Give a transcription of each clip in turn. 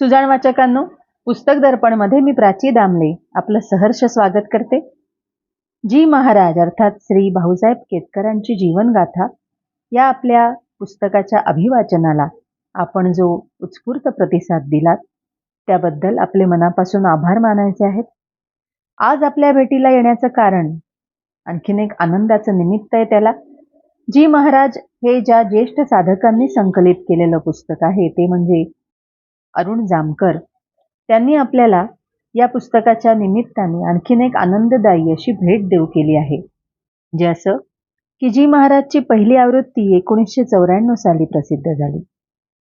सुजाण वाचकांनो, पुस्तक दर्पणमध्ये मी प्राची दामले आपलं सहर्ष स्वागत करते. जी महाराज अर्थात श्री भाऊसाहेब केतकरांची जीवनगाथा या आपल्या पुस्तकाच्या अभिवाचनाला आपण जो उत्स्फूर्त प्रतिसाद दिलात त्याबद्दल आपले मनापासून आभार मानायचे आहेत. आज आपल्या भेटीला येण्याचं कारण आणखीन एक आनंदाचं निमित्त आहे. त्याला जी महाराज हे ज्या ज्येष्ठ साधकांनी संकलित केलेलं पुस्तक आहे ते म्हणजे अरुण जामकर. त्यांनी आपल्याला या पुस्तकाच्या निमित्ताने आणखीन एक आनंददायी अशी भेट देऊ केली आहे. जे असं की जी महाराजची पहिली आवृत्ती 1994 साली प्रसिद्ध झाली.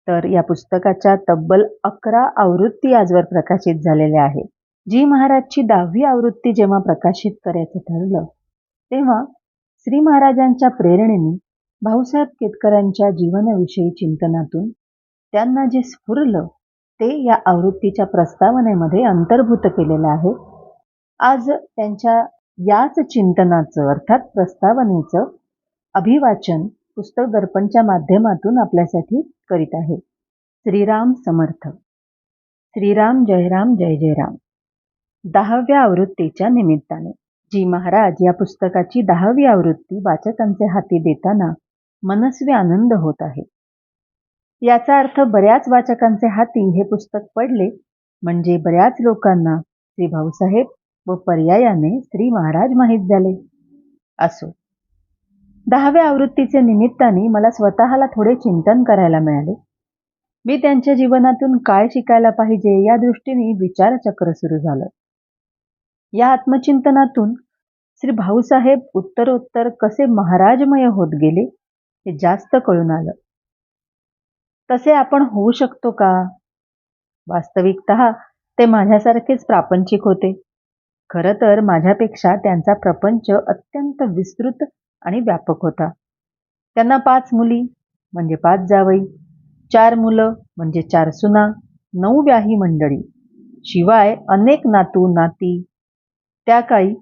तर या पुस्तकाच्या तब्बल 11 आवृत्ती आजवर प्रकाशित झालेल्या आहेत. जी महाराजची 10वी आवृत्ती जेव्हा प्रकाशित करायचं ठरलं तेव्हा श्री महाराजांच्या प्रेरणेने भाऊसाहेब केतकरांच्या जीवनाविषयी चिंतनातून त्यांना जे स्फुरलं ते या आवृत्तीच्या प्रस्तावनेमध्ये अंतर्भूत केलेलं आहे. आज त्यांच्या याच चिंतनाचं अर्थात प्रस्तावनेचं अभिवाचन पुस्तक दर्पणच्या माध्यमातून आपल्यासाठी करीत आहे. श्रीराम समर्थ. श्रीराम जय राम जय जय राम. 10व्या आवृत्तीच्या निमित्ताने जी महाराज या पुस्तकाची 10वी आवृत्ती वाचकांचे हाती देताना मनस्वी आनंद होत आहे. याचा अर्थ बऱ्याच वाचकांचे हाती हे पुस्तक पडले म्हणजे बऱ्याच लोकांना श्री भाऊसाहेब व पर्यायाने श्री महाराज माहीत झाले. असो, 10व्या आवृत्तीचे निमित्ताने मला स्वतःला थोडे चिंतन करायला मिळाले. मी त्यांच्या जीवनातून काय शिकायला पाहिजे या दृष्टीने विचारचक्र सुरू झालं. या आत्मचिंतनातून श्री भाऊसाहेब उत्तरोत्तर कसे महाराजमय होत गेले हे जास्त कळून आलं. तसे आपण होऊ शकतो का? वास्तविकतः ते माझ्यासारखेच प्रापंचिक होते. खरं तर माझ्यापेक्षा त्यांचा प्रपंच अत्यंत विस्तृत आणि व्यापक होता. त्यांना 5 मुली म्हणजे 5 जावई, 4 मुलं म्हणजे 4 सुना, 9 व्याही मंडळी, शिवाय अनेक नातू नाती. त्या काळी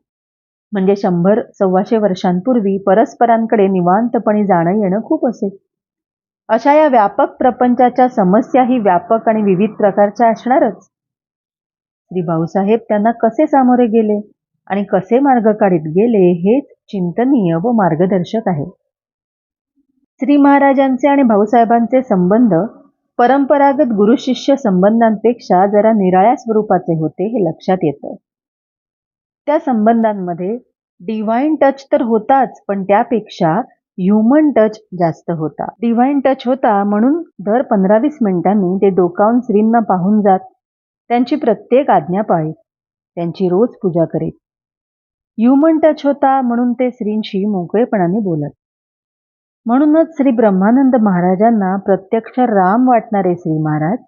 म्हणजे 100-125 वर्षांपूर्वी परस्परांकडे निवांतपणे जाणं येणं खूप असे. अशा या व्यापक प्रपंचाच्या समस्याही व्यापक आणि विविध प्रकारच्या असणारच. श्री भाऊसाहेब त्यांना कसे सामोरे गेले आणि कसे मार्ग काढीत गेले हेच चिंतनीय व मार्गदर्शक आहे. श्री महाराजांचे आणि भाऊसाहेबांचे संबंध परंपरागत गुरुशिष्य संबंधांपेक्षा जरा निराळ्या स्वरूपाचे होते हे लक्षात येतं. त्या संबंधांमध्ये डिव्हाइन टच तर होताच, पण त्यापेक्षा ह्युमन टच जास्त होता. डिव्हाइन टच होता म्हणून दर 15-20 मिनिटांनी ते डोकावून श्रींना पाहून जात, त्यांची प्रत्येक आज्ञा पाळीत, त्यांची रोज पूजा करीत. ह्युमन टच होता म्हणून ते श्रींशी मोकळेपणाने बोलत. म्हणूनच श्री ब्रह्मानंद महाराजांना प्रत्यक्ष राम वाटणारे श्री महाराज,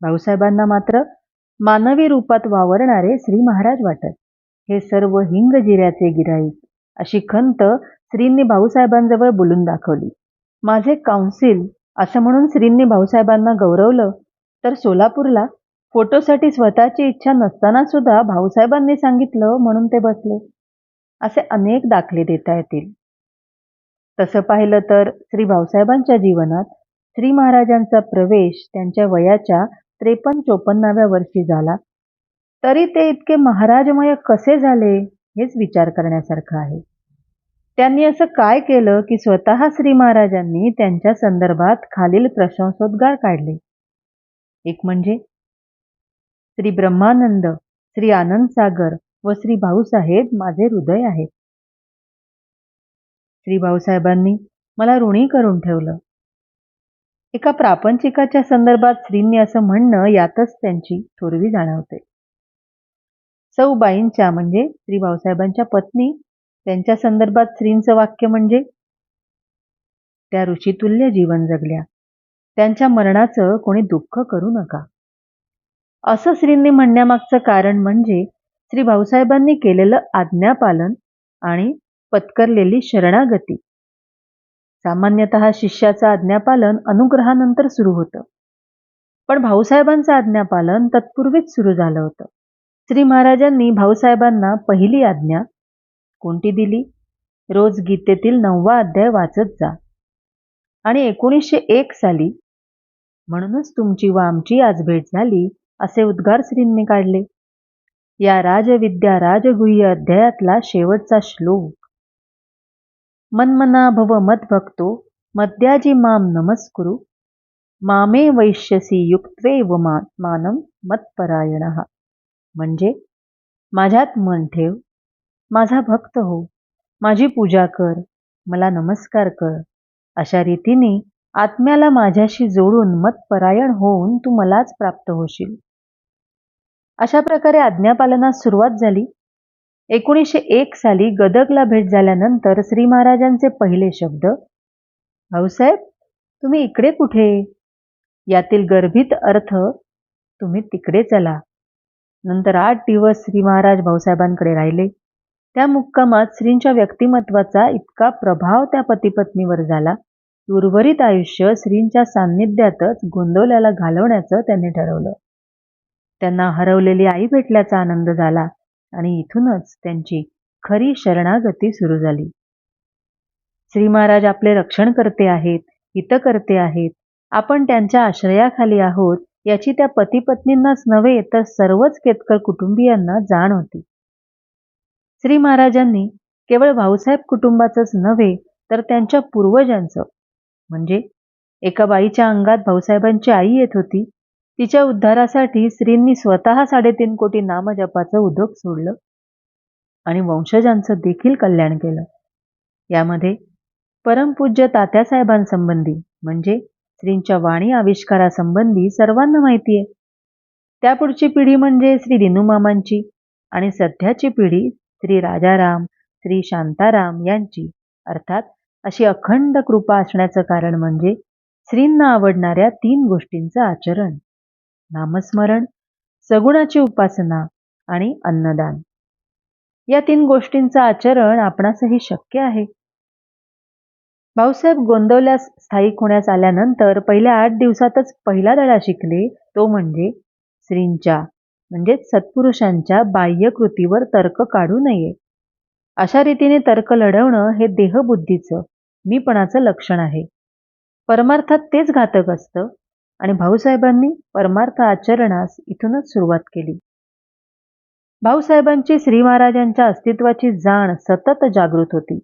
भाऊसाहेबांना मात्र मानवी रूपात वावरणारे श्री महाराज वाटत. हे सर्व हिंग जिऱ्याचे गिराईक अशी खंत श्रींनी भाऊसाहेबांजवळ बोलून दाखवली. माझे काउन्सिल असं म्हणून श्रींनी भाऊसाहेबांना गौरवलं, तर सोलापूरला फोटोसाठी स्वतःची इच्छा नसताना सुद्धा भाऊसाहेबांनी सांगितलं म्हणून ते बसले. असे अनेक दाखले देता येतील. तसं पाहिलं तर श्री भाऊसाहेबांच्या जीवनात श्री महाराजांचा प्रवेश त्यांच्या वयाच्या 53-54व्या वर्षी झाला, तरी ते इतके महाराजमय कसे झाले हेच विचार करण्यासारखं आहे. त्यांनी असं काय केलं की स्वतः श्री महाराजांनी त्यांच्या संदर्भात खालील प्रशंसोद्गार काढले. एक म्हणजे श्री ब्रह्मानंद, श्री आनंद सागर व श्री भाऊसाहेब माझे हृदय आहे. श्री भाऊसाहेबांनी मला ऋणी करून ठेवलं. एका प्रापंचिकाच्या संदर्भात श्रींनी असं म्हणणं यातच त्यांची थोरवी जाणवते. सौबाईंच्या म्हणजे श्री भाऊसाहेबांच्या पत्नी त्यांच्या संदर्भात श्रींचं वाक्य म्हणजे त्या ऋषितुल्य जीवन जगल्या, त्यांच्या मरणाचं कोणी दुःख करू नका. असं श्रींनी म्हणण्यामागचं कारण म्हणजे श्री भाऊसाहेबांनी केलेलं आज्ञापालन आणि पत्करलेली शरणागती. सामान्यतः शिष्याचं आज्ञापालन अनुग्रहानंतर सुरू होतं, पण भाऊसाहेबांचं आज्ञापालन तत्पूर्वीच सुरू झालं होतं. श्री महाराजांनी भाऊसाहेबांना पहिली आज्ञा कोणती दिली? रोज गीतेतील 9वा अध्याय वाचत जा. आणि 1901 साली म्हणूनच तुमची व आमची आज भेट झाली, असे उद्गार श्रींनी काढले. या राजविद्या राजगुह्य अध्यायातला शेवटचा श्लोक. मन्मना भव मद्भक्तो मद्याजी माम नमस्कुरु मामे वैश्यसी युक्त्वेव मानम मत्परायणः. म्हणजे माझ्यात मन ठेव, माझा भक्त हो, माझी पूजा कर, मला नमस्कार कर. अशा रीतीने आत्म्याला माझ्याशी जोडून मतपरायण होऊन तू मलाच प्राप्त होशील. अशा प्रकारे आज्ञापालनास सुरुवात झाली. 1901 साली गदगला भेट झाल्यानंतर श्री महाराजांचे पहिले शब्द, भाऊसाहेब तुम्ही इकडे कुठे? यातील गर्भित अर्थ, तुम्ही तिकडे चला. नंतर 8 दिवस श्री महाराज भाऊसाहेबांकडे राहिले. त्या मुक्कामात श्रींच्या व्यक्तिमत्वाचा इतका प्रभाव त्या पतिपत्नीवर झाला की उर्वरित आयुष्य श्रींच्या सान्निध्यातच गोंदवल्याला घालवण्याचं त्यांनी ठरवलं. त्यांना हरवलेली आई भेटल्याचा आनंद झाला आणि इथूनच त्यांची खरी शरणागती सुरू झाली. श्री महाराज आपले रक्षण करते आहेत, हित करते आहेत, आपण त्यांच्या आश्रयाखाली आहोत याची त्या पतिपत्नींनाच नव्हे तर सर्वच केतकर कुटुंबियांना जाण होती. श्री महाराजांनी केवळ भाऊसाहेब कुटुंबाचंच नव्हे तर त्यांच्या पूर्वजांचं, म्हणजे एका बाईच्या अंगात भाऊसाहेबांची आई येत होती, तिच्या उद्धारासाठी श्रींनी स्वतः 3.5 कोटी नामजपाचं उद्योग सोडलं आणि वंशजांचं देखील कल्याण केलं. यामध्ये परमपूज्य तात्यासाहेबांसंबंधी म्हणजे श्रींच्या वाणी आविष्कारासंबंधी सर्वांना माहिती आहे. त्यापुढची पिढी म्हणजे श्री दिनूमामांची आणि सध्याची पिढी श्री राजाराम, श्री शांताराम यांची. अर्थात अशी अखंड कृपा असण्याचं कारण म्हणजे श्रींना आवडणाऱ्या 3 गोष्टींचं आचरण: नामस्मरण, सगुणाची उपासना आणि अन्नदान. या 3 गोष्टींचं आचरण आपणासही शक्य आहे. भाऊसाहेब गोंदवल्यास स्थायिक होण्यास आल्यानंतर पहिल्या 8 दिवसातच पहिला धडा शिकले, तो म्हणजे श्रींच्या म्हणजेच सत्पुरुषांच्या बाह्यकृतीवर तर्क काढू नये. अशा रीतीने तर्क लढवणं हे देहबुद्धीचं, मीपणाचं लक्षण आहे. परमार्थात तेच घातक असतं आणि भाऊसाहेबांनी परमार्थ आचरणास इथूनच सुरुवात केली. भाऊसाहेबांची श्री महाराजांच्या अस्तित्वाची जाण सतत जागृत होती.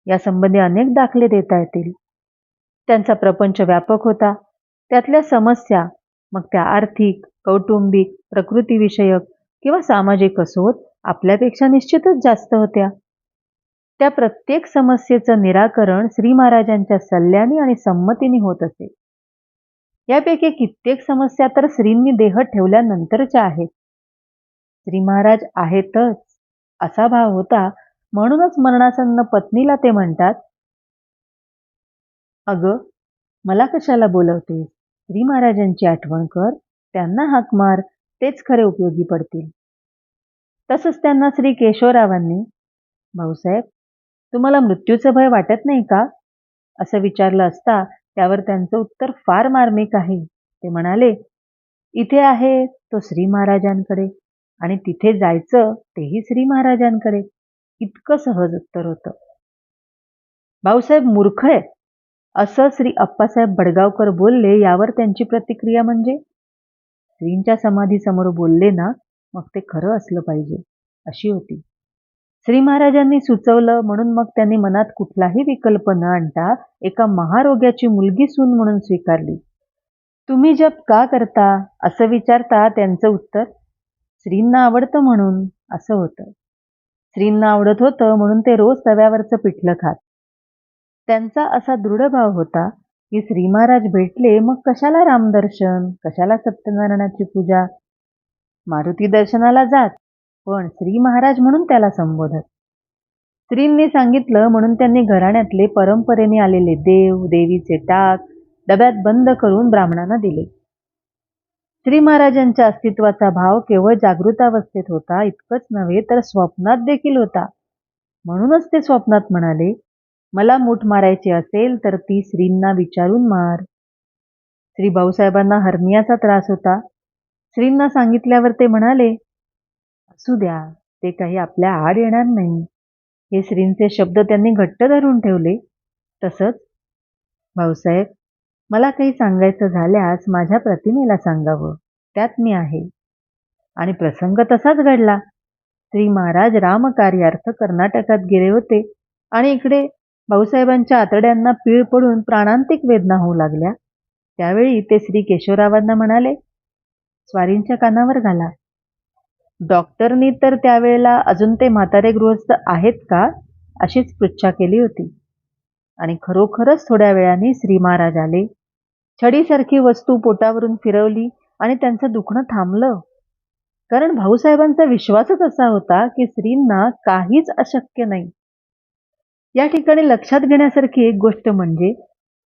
यासंबंधी अनेक दाखले देता येतील. त्यांचा प्रपंच व्यापक होता. त्यातल्या समस्या, मग त्या आर्थिक, कौटुंबिक, प्रकृतीविषयक किंवा सामाजिक असोत, आपल्यापेक्षा निश्चितच जास्त होत्या. त्या प्रत्येक समस्येचं निराकरण श्री महाराजांच्या सल्ल्याने आणि संमतीने होत असे. यापैकी कित्येक समस्या तर श्रींनी देह ठेवल्यानंतरच्या आहेत. श्री महाराज आहेतच असा भाव होता, म्हणूनच मरणासन्न पत्नीला ते म्हणतात, अगं मला कशाला बोलवतेस? श्री महाराजांची आठवण कर, त्यांना हाक मार, तेच खरे उपयोगी पडतील. तसंच त्यांना श्री केशवरावांनी, भाऊसाहेब तुम्हाला मृत्यूचं भय वाटत नाही का? असं विचारलं असता त्यावर त्यांचं उत्तर फार मार्मिक आहे. ते म्हणाले, इथे आहे तो श्री महाराजांकडे आणि तिथे जायचं तेही श्री महाराजांकडे. इतकं सहज उत्तर होतं. भाऊसाहेब मूर्ख आहेत असं श्री अप्पासाहेब बडगावकर बोलले. यावर त्यांची प्रतिक्रिया म्हणजे, श्रींच्या समाधीसमोर बोलले ना, मग ते खरं असलं पाहिजे अशी होती. श्री महाराजांनी सुचवलं म्हणून मग त्यांनी मनात कुठलाही विकल्प न आणता एका महारोग्याची मुलगी सून म्हणून स्वीकारली. तुम्ही जप का करता असं विचारता त्यांचं उत्तर, श्रींना आवडतं म्हणून असं होतं. श्रींना आवडत होतं म्हणून ते रोज तव्यावरचं पिठलं खात. त्यांचा असा दृढ भाव होता की श्री महाराज भेटले मग कशाला रामदर्शन, कशाला सत्यनारायणाची पूजा. मारुती दर्शनाला जात पण श्री महाराज म्हणून त्याला संबोधत. श्रींनी सांगितलं म्हणून त्यांनी घराण्यातले परंपरेने आलेले देव, देवीचे टाक डब्यात बंद करून ब्राह्मणांना दिले. श्री महाराजांच्या अस्तित्वाचा भाव केवळ जागृतावस्थेत होता इतकंच नव्हे तर स्वप्नात देखील होता. म्हणूनच ते स्वप्नात म्हणाले, मला मूठ मारायची असेल तर ती श्रींना विचारून मार. श्री भाऊसाहेबांना हर्नियाचा त्रास होता. श्रींना सांगितल्यावर ते म्हणाले, असू द्या, ते काही आपल्या आड येणार नाही. हे श्रींचे शब्द त्यांनी घट्ट धरून ठेवले. तसंच, भाऊसाहेब मला काही सांगायचं झाल्यास माझ्या प्रतिमेला सांगावं, त्यात मी आहे. आणि प्रसंग तसाच घडला. श्री महाराज रामकार्यार्थ कर्नाटकात गेले होते आणि इकडे भाऊसाहेबांच्या आतड्यांना पीळ पडून प्राणांतिक वेदना होऊ लागल्या. त्यावेळी ते श्री केशवरावांना म्हणाले, स्वारींच्या कानावर घाला. डॉक्टरनी तर त्यावेळेला अजून ते म्हातारे गृहस्थ आहेत का अशीच पृच्छा केली होती. आणि खरोखरच थोड्या वेळाने श्री महाराज आले. छडीसारखी वस्तू पोटावरून फिरवली आणि त्यांचं दुखणं थांबलं. कारण भाऊसाहेबांचा विश्वासच असा होता की श्रींना काहीच अशक्य नाही. या ठिकाणी लक्षात घेण्यासारखी एक गोष्ट म्हणजे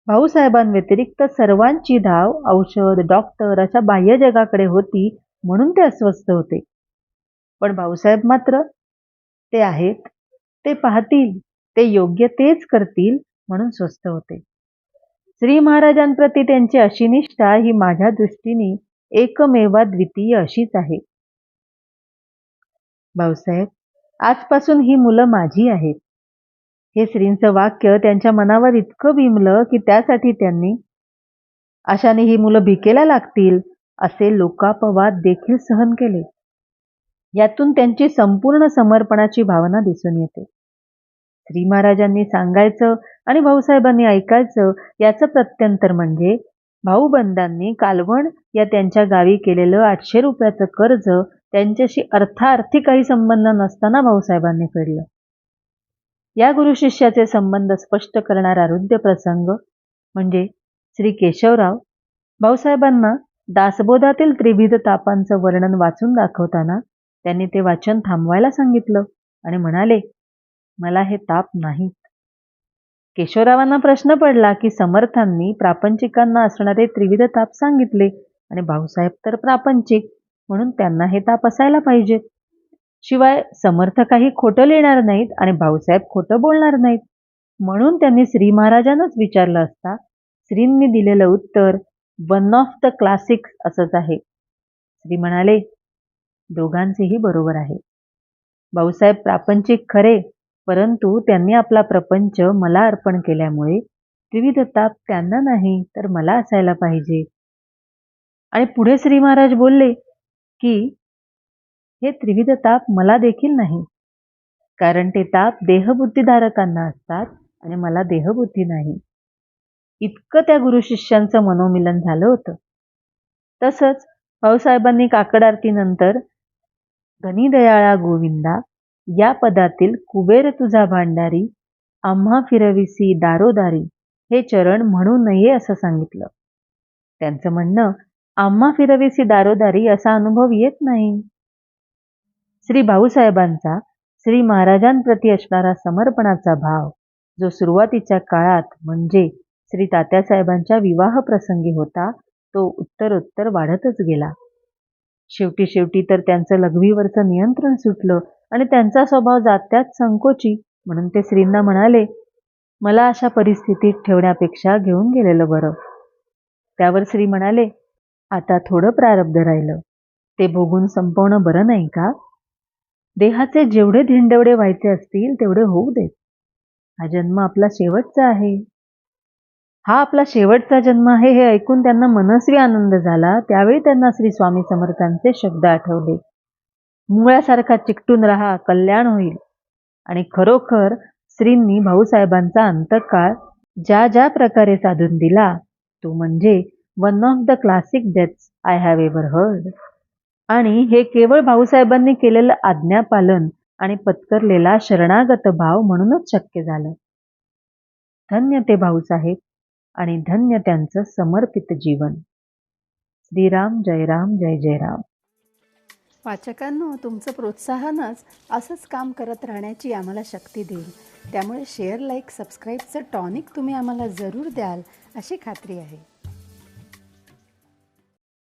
भाऊसाहेबांव्यतिरिक्त सर्वांची धाव औषध, डॉक्टर अशा बाह्य जगाकडे होती म्हणून ते अस्वस्थ होते. पण भाऊसाहेब मात्र ते आहेत, ते पाहतील, ते योग्य तेच करतील म्हणून स्वस्थ होते. श्री महाराजांप्रती त्यांची अशी निष्ठा ही माझ्या दृष्टीने एकमेवा द्वितीय अशीच आहे. भाऊसाहेब, आजपासून ही मुलं माझी आहेत. हे श्रींचं वाक्य त्यांच्या मनावर इतकं भिमलं की त्यासाठी त्यांनी अशाने ही मुलं भिकेला लागतील असे लोकापवाद देखील सहन केले. यातून त्यांची संपूर्ण समर्पणाची भावना दिसून येते. श्री महाराजांनी सांगायचं आणि भाऊसाहेबांनी ऐकायचं याचं प्रत्यंतर म्हणजे भाऊबंधांनी कालवण या त्यांच्या गावी केलेलं 800 रुपयाचं कर्ज त्यांच्याशी अर्थार्थी काही संबंध नसताना भाऊसाहेबांनी फेडलं. या गुरुशिष्याचे संबंध स्पष्ट करणारा हृद्य प्रसंग म्हणजे श्री केशवराव भाऊसाहेबांना दासबोधातील त्रिविध तापांचं वर्णन वाचून दाखवताना त्यांनी ते वाचन थांबवायला सांगितलं आणि म्हणाले, मला हे ताप नाहीत. केशवरावांना प्रश्न पडला की समर्थांनी प्रापंचिकांना असणारे त्रिविध ताप सांगितले आणि भाऊसाहेब तर प्रापंचिक म्हणून त्यांना हे ताप असायला पाहिजेत. शिवाय समर्थ काही खोटं लिहिणार नाहीत आणि भाऊसाहेब खोटं बोलणार नाहीत म्हणून त्यांनी श्री महाराजांनाच विचारलं असता श्रींनी दिलेलं उत्तर वन ऑफ द क्लासिक्स असंच आहे. श्री म्हणाले, दोघांचेही बरोबर आहे. भाऊसाहेब प्रापंचिक खरे, परंतु त्यांनी आपला प्रपंच मला अर्पण केल्यामुळे विविध ताप त्यांना नाही तर मला असायला पाहिजे. आणि पुढे श्री महाराज बोलले की हे त्रिविध ताप मला देखील नाही, कारण ते ताप देहबुद्धीधारकांना असतात आणि मला देहबुद्धी नाही. इतकं त्या गुरुशिष्यांचं मनोमिलन झालं होतं. तसंच भाऊसाहेबांनी काकड आरतीनंतर धनीदयाळा गोविंदा या पदातील कुबेर तुझा भांडारी आम्हा फिरविसी दारोदारी हे चरण म्हणू नये असं सांगितलं. त्यांचं म्हणणं आम्हा फिरविसी दारोदारी असा अनुभव येत नाही. श्री भाऊसाहेबांचा श्री महाराजांप्रती असणारा समर्पणाचा भाव जो सुरुवातीच्या काळात म्हणजे श्री तात्यासाहेबांच्या विवाह प्रसंगी होता तो उत्तरोत्तर वाढतच गेला. शेवटी तर त्यांचं लघवीवरचं नियंत्रण सुटलं आणि त्यांचा स्वभाव जात्यात संकोची म्हणून ते श्रींना म्हणाले, मला अशा परिस्थितीत ठेवण्यापेक्षा घेऊन गेलेलं बरं. त्यावर श्री म्हणाले, आता थोडं प्रारब्ध राहिलं, ते भोगून संपवणं बरं नाही का? देहाचे जेवढे धिंडवडे व्हायचे असतील तेवढे होऊ देत. हा जन्म आपला शेवटचा आहे. हा आपला शेवटचा जन्म आहे हे ऐकून त्यांना मनस्वी आनंद झाला. त्यावेळी त्यांना श्री स्वामी समर्थांचे शब्द आठवले, मुळ्यासारखा चिकटून राहा, कल्याण होईल. आणि खरोखर श्रींनी भाऊसाहेबांचा अंतकाळ ज्या ज्या प्रकारे साधून दिला तो म्हणजे one of the classic deaths I have ever heard. आणि हे केवळ भाऊसाहेबांनी केलेलं आज्ञापालन आणि पत्करलेला शरणागत भाव म्हणूनच शक्य झालं. धन्य ते भाऊसाहेब आणि धन्य त्यांचं समर्पित जीवन. श्रीराम जय राम जय जय राम. वाचकांनो, तुमचं प्रोत्साहनच असंच काम करत राहण्याची आम्हाला शक्ती देईल. त्यामुळे शेअर, लाईक, सबस्क्राईबचं टॉनिक तुम्ही आम्हाला जरूर द्याल अशी खात्री आहे.